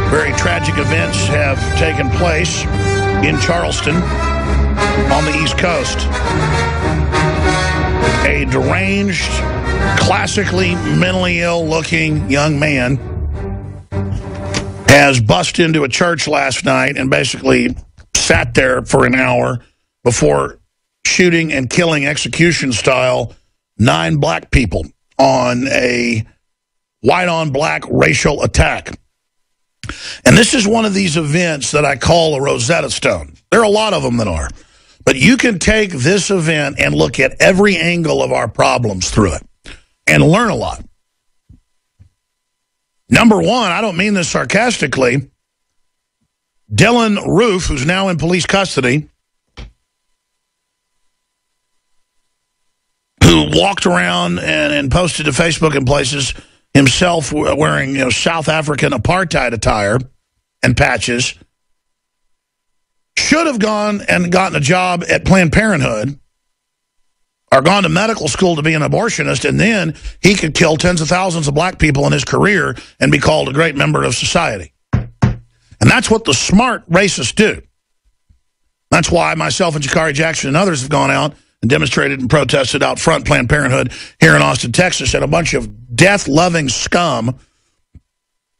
Very tragic events have taken place in Charleston on the East Coast. A deranged, classically mentally ill-looking young man has busted into a church last night and basically sat there for an hour before shooting and killing execution-style 9 black people on a white-on-black racial attack. And this is one of these events that I call a Rosetta Stone. There are a lot of them that are. But you can take this event and look at every angle of our problems through it and learn a lot. Number one, I don't mean this sarcastically, Dylann Roof, who's now in police custody, who walked around and posted to Facebook and places himself wearing South African apartheid attire and patches, should have gone and gotten a job at Planned Parenthood or gone to medical school to be an abortionist, and then he could kill tens of thousands of black people in his career and be called a great member of society. And that's what the smart racists do. That's why myself and Jakari Jackson and others have gone out and demonstrated and protested out front Planned Parenthood here in Austin, Texas, and a bunch of death-loving scum,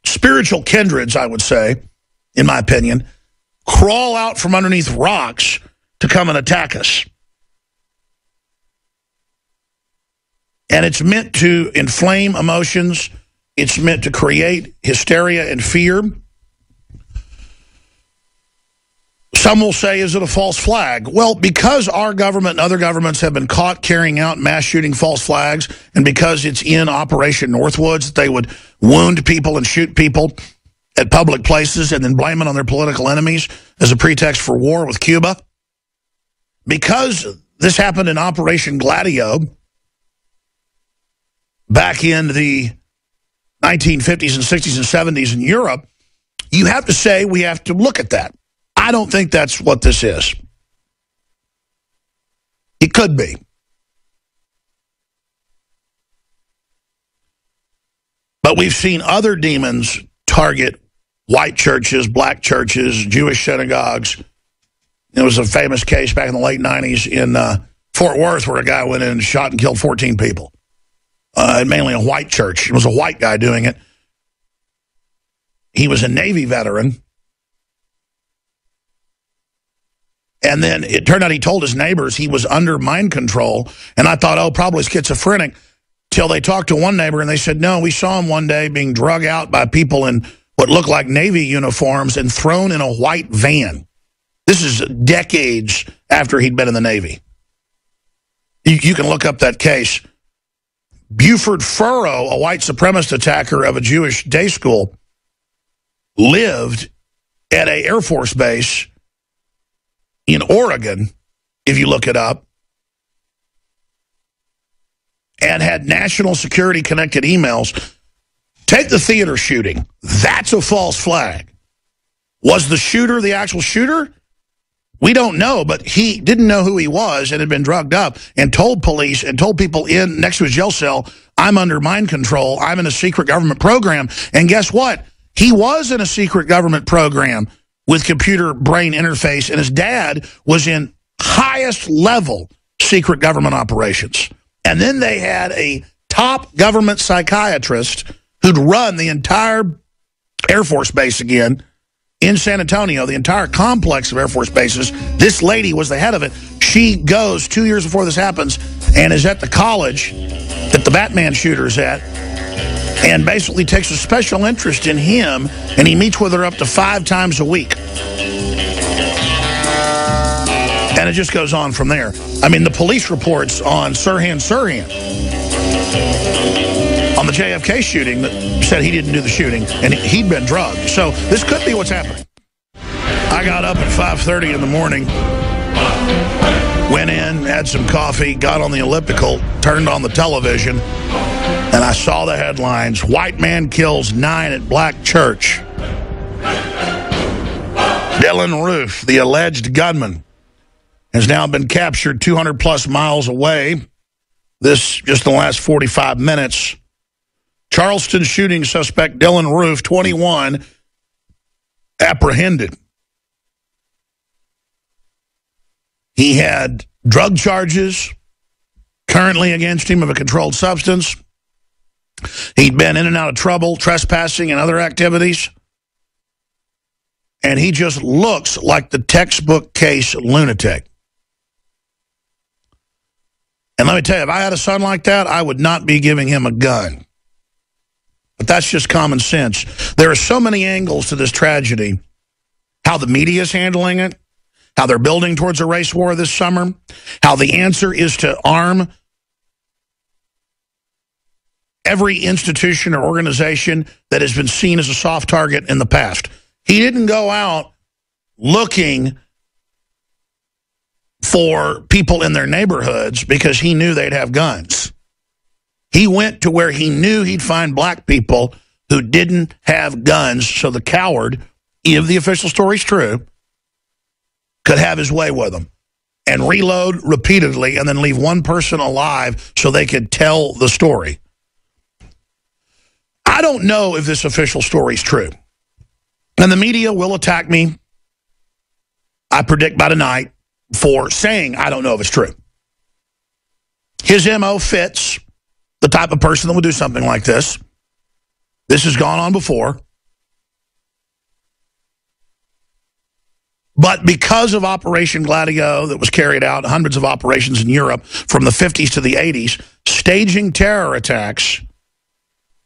spiritual kindreds, I would say, in my opinion, crawl out from underneath rocks to come and attack us. And it's meant to inflame emotions. It's meant to create hysteria and fear. Some will say, is it a false flag? Well, because our government and other governments have been caught carrying out mass shooting false flags, and because it's in Operation Northwoods that they would wound people and shoot people at public places and then blame it on their political enemies as a pretext for war with Cuba, because this happened in Operation Gladio back in the 1950s and 60s and 70s in Europe, you have to say we have to look at that. I don't think that's what this is. It could be. But we've seen other demons target white churches, black churches, Jewish synagogues. There was a famous case back in the late 90s in Fort Worth where a guy went in and shot and killed 14 people. Mainly a white church. It was a white guy doing it. He was a Navy veteran. And then it turned out he told his neighbors he was under mind control. And I thought, oh, probably schizophrenic. Till they talked to one neighbor and they said, no, we saw him one day being drug out by people in what looked like Navy uniforms and thrown in a white van. This is decades after he'd been in the Navy. You can look up that case. Buford Furrow, a white supremacist attacker of a Jewish day school, lived at an Air Force base in Oregon, if you look it up, and had national security connected emails. Take the theater shooting. That's a false flag. Was the shooter the actual shooter? We don't know, but he didn't know who he was and had been drugged up and told police and told people in next to his jail cell, I'm under mind control. I'm in a secret government program. And guess what? He was in a secret government program with computer brain interface, and his dad was in highest level secret government operations. And then they had a top government psychiatrist who'd run the entire Air Force base again in San Antonio, the entire complex of Air Force bases. This lady was the head of it. She goes 2 years before this happens and is at the college that the Batman shooter's at, and basically takes a special interest in him, and he meets with her up to 5 times a week. And it just goes on from there. I mean, the police reports on Sirhan Sirhan, on the JFK shooting, that said he didn't do the shooting, and he'd been drugged. So this could be what's happening. I got up at 5:30 in the morning, went in, had some coffee, got on the elliptical, turned on the television, and I saw the headlines, white man kills 9 at black church. Dylann Roof, the alleged gunman, has now been captured 200-plus miles away. This just in the last 45 minutes. Charleston shooting suspect Dylann Roof, 21, apprehended. He had drug charges currently against him of a controlled substance. He'd been in and out of trouble, trespassing and other activities. And he just looks like the textbook case lunatic. And let me tell you, if I had a son like that, I would not be giving him a gun. But that's just common sense. There are so many angles to this tragedy. How the media is handling it, how they're building towards a race war this summer, how the answer is to arm every institution or organization that has been seen as a soft target in the past. He didn't go out looking for people in their neighborhoods because he knew they'd have guns. He went to where he knew he'd find black people who didn't have guns, so the coward, if the official story's true, could have his way with them and reload repeatedly and then leave one person alive so they could tell the story. I don't know if this official story's true. And the media will attack me, I predict by tonight, for saying I don't know if it's true. His MO fits the type of person that would do something like this. This has gone on before. But because of Operation Gladio that was carried out, hundreds of operations in Europe from the 50s to the 80s, staging terror attacks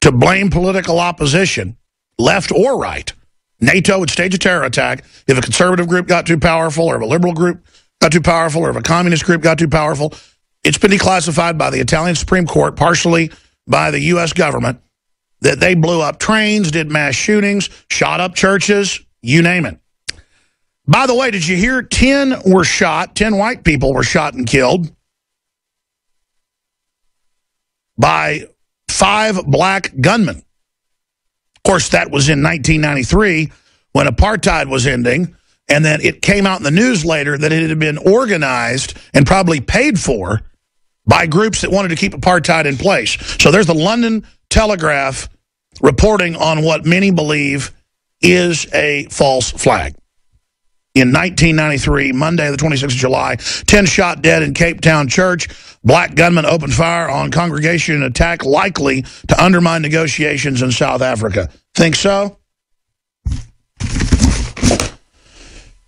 to blame political opposition, left or right. NATO would stage a terror attack if a conservative group got too powerful or if a liberal group got too powerful or if a communist group got too powerful. It's been declassified by the Italian Supreme Court, partially by the U.S. government, that they blew up trains, did mass shootings, shot up churches, you name it. By the way, did you hear 10 were shot, 10 white people were shot and killed by 5 black gunmen? Of course, that was in 1993 when apartheid was ending, and then it came out in the news later that it had been organized and probably paid for by groups that wanted to keep apartheid in place. So there's the London Telegraph reporting on what many believe is a false flag. In 1993, Monday, the 26th of July, 10 shot dead in Cape Town Church. Black gunmen opened fire on congregation in an attack likely to undermine negotiations in South Africa. Think so?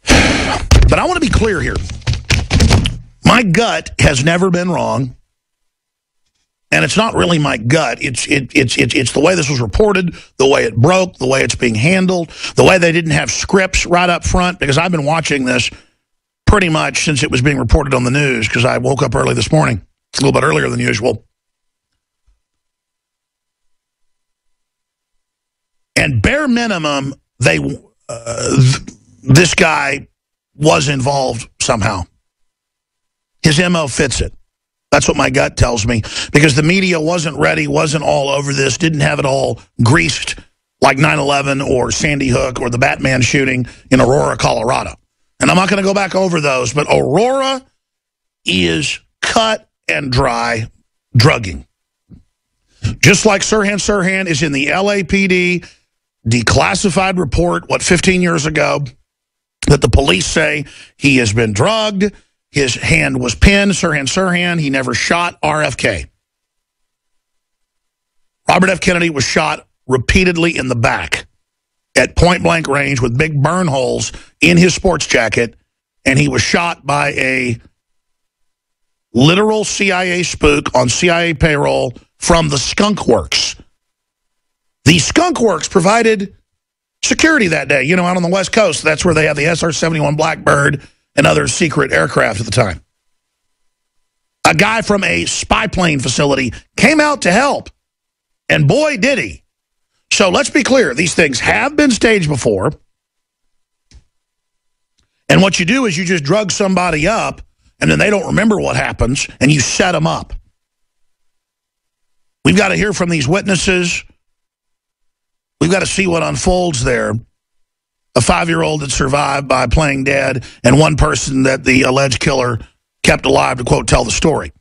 But I want to be clear here. My gut has never been wrong. And it's not really my gut. It's the way this was reported, the way it broke, the way it's being handled, the way they didn't have scripts right up front, because I've been watching this pretty much since it was being reported on the news, because I woke up early this morning, a little bit earlier than usual. And bare minimum, this guy was involved somehow. His MO fits it. That's what my gut tells me, because the media wasn't ready, wasn't all over this, didn't have it all greased like 9/11 or Sandy Hook or the Batman shooting in Aurora, Colorado. And I'm not going to go back over those, but Aurora is cut and dry drugging. Just like Sirhan Sirhan is in the LAPD declassified report, 15 years ago, that the police say he has been drugged. His hand was pinned, Sirhan Sirhan. He never shot RFK. Robert F. Kennedy was shot repeatedly in the back at point-blank range with big burn holes in his sports jacket, and he was shot by a literal CIA spook on CIA payroll from the Skunk Works. The Skunk Works provided security that day, out on the West Coast. That's where they have the SR-71 Blackbird and other secret aircraft at the time. A guy from a spy plane facility came out to help, and boy, did he. So let's be clear. These things have been staged before, and what you do is you just drug somebody up, and then they don't remember what happens, and you set them up. We've got to hear from these witnesses. We've got to see what unfolds there. A 5-year-old that survived by playing dead, and one person that the alleged killer kept alive to, quote, tell the story.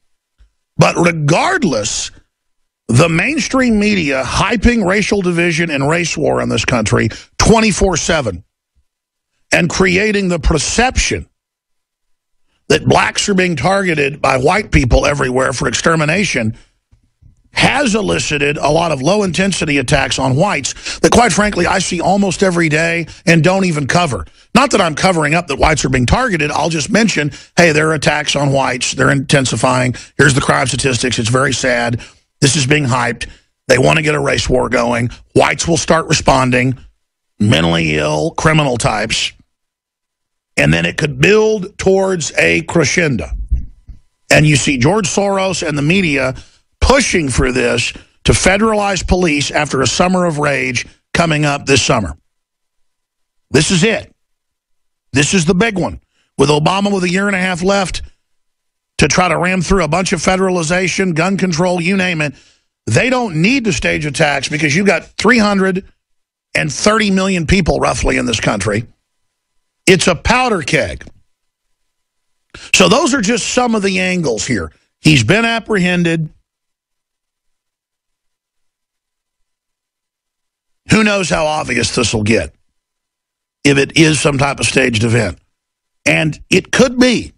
But regardless, the mainstream media hyping racial division and race war in this country 24/7. and creating the perception that blacks are being targeted by white people everywhere for extermination has elicited a lot of low-intensity attacks on whites that, quite frankly, I see almost every day and don't even cover. Not that I'm covering up that whites are being targeted. I'll just mention, hey, there are attacks on whites. They're intensifying. Here's the crime statistics. It's very sad. This is being hyped. They want to get a race war going. Whites will start responding, mentally ill, criminal types. And then it could build towards a crescendo. And you see George Soros and the media pushing for this to federalize police after a summer of rage coming up this summer. This is it. This is the big one. With Obama with a year and a half left to try to ram through a bunch of federalization, gun control, you name it, they don't need to stage attacks because you've got 330 million people roughly in this country. It's a powder keg. So those are just some of the angles here. He's been apprehended. Who knows how obvious this will get if it is some type of staged event. And it could be.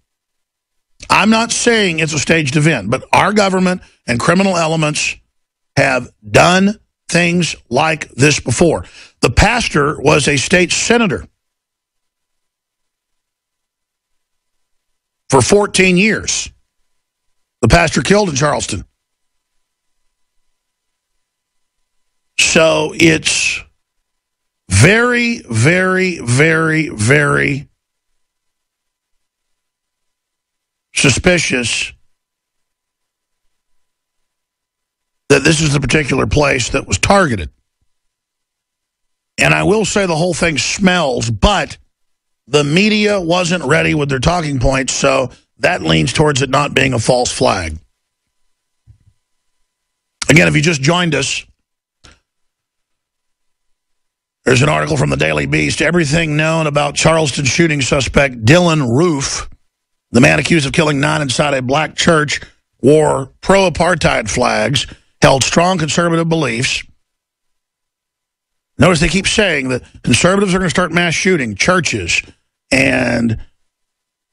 I'm not saying it's a staged event, but our government and criminal elements have done things like this before. The pastor was a state senator for 14 years. The pastor killed in Charleston. So it's very, very, very, very suspicious that this is the particular place that was targeted. And I will say the whole thing smells, but the media wasn't ready with their talking points, so that leans towards it not being a false flag. Again, if you just joined us, there's an article from the Daily Beast. Everything known about Charleston shooting suspect Dylan Roof, the man accused of killing 9 inside a black church, wore pro-apartheid flags, held strong conservative beliefs. Notice they keep saying that conservatives are going to start mass shooting churches and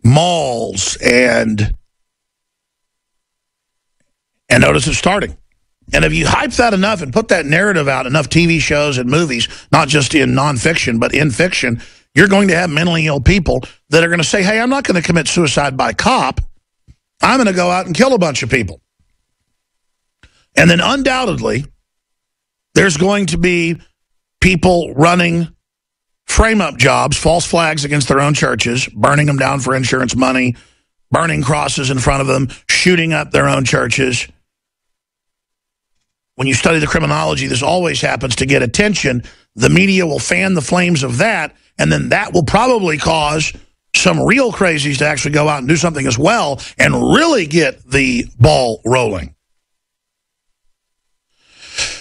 malls and notice it's starting. And if you hype that enough and put that narrative out, enough TV shows and movies, not just in nonfiction, but in fiction, you're going to have mentally ill people that are going to say, hey, I'm not going to commit suicide by cop. I'm going to go out and kill a bunch of people. And then undoubtedly, there's going to be people running frame-up jobs, false flags against their own churches, burning them down for insurance money, burning crosses in front of them, shooting up their own churches. When you study the criminology, this always happens to get attention. The media will fan the flames of that, and then that will probably cause some real crazies to actually go out and do something as well and really get the ball rolling.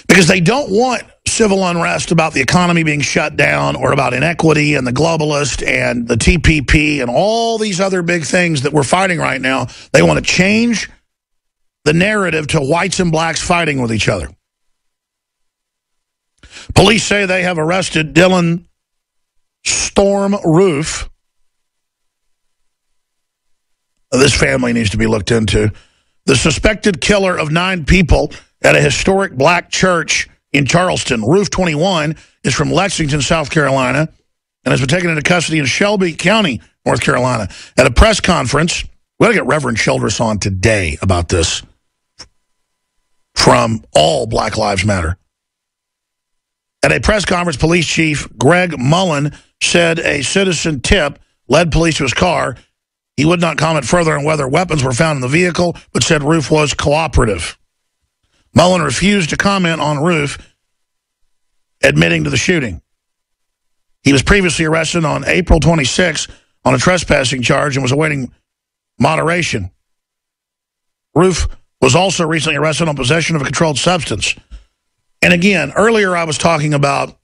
Because they don't want civil unrest about the economy being shut down or about inequity and the globalist and the TPP and all these other big things that we're fighting right now. They want to change the narrative to whites and blacks fighting with each other. Police say they have arrested Dylan Storm Roof. This family needs to be looked into. The suspected killer of 9 people at a historic black church in Charleston. Roof 21 is from Lexington, South Carolina, and has been taken into custody in Shelby County, North Carolina. At a press conference, we got to get Reverend Childress on today about this from all Black Lives Matter. At a press conference, Police Chief Greg Mullen said a citizen tip led police to his car. He would not comment further on whether weapons were found in the vehicle, but said Roof was cooperative. Mullen refused to comment on Roof admitting to the shooting. He was previously arrested on April 26 on a trespassing charge and was awaiting moderation. Roof was also recently arrested on possession of a controlled substance. And again, earlier I was talking about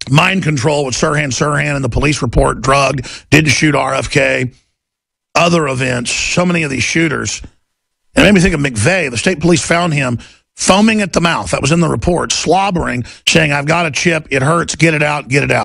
mind control with Sirhan Sirhan and the police report, drugged, didn't shoot RFK, other events, so many of these shooters. It made me think of McVeigh. The state police found him foaming at the mouth. That was in the report, slobbering, saying, I've got a chip, it hurts, get it out, get it out.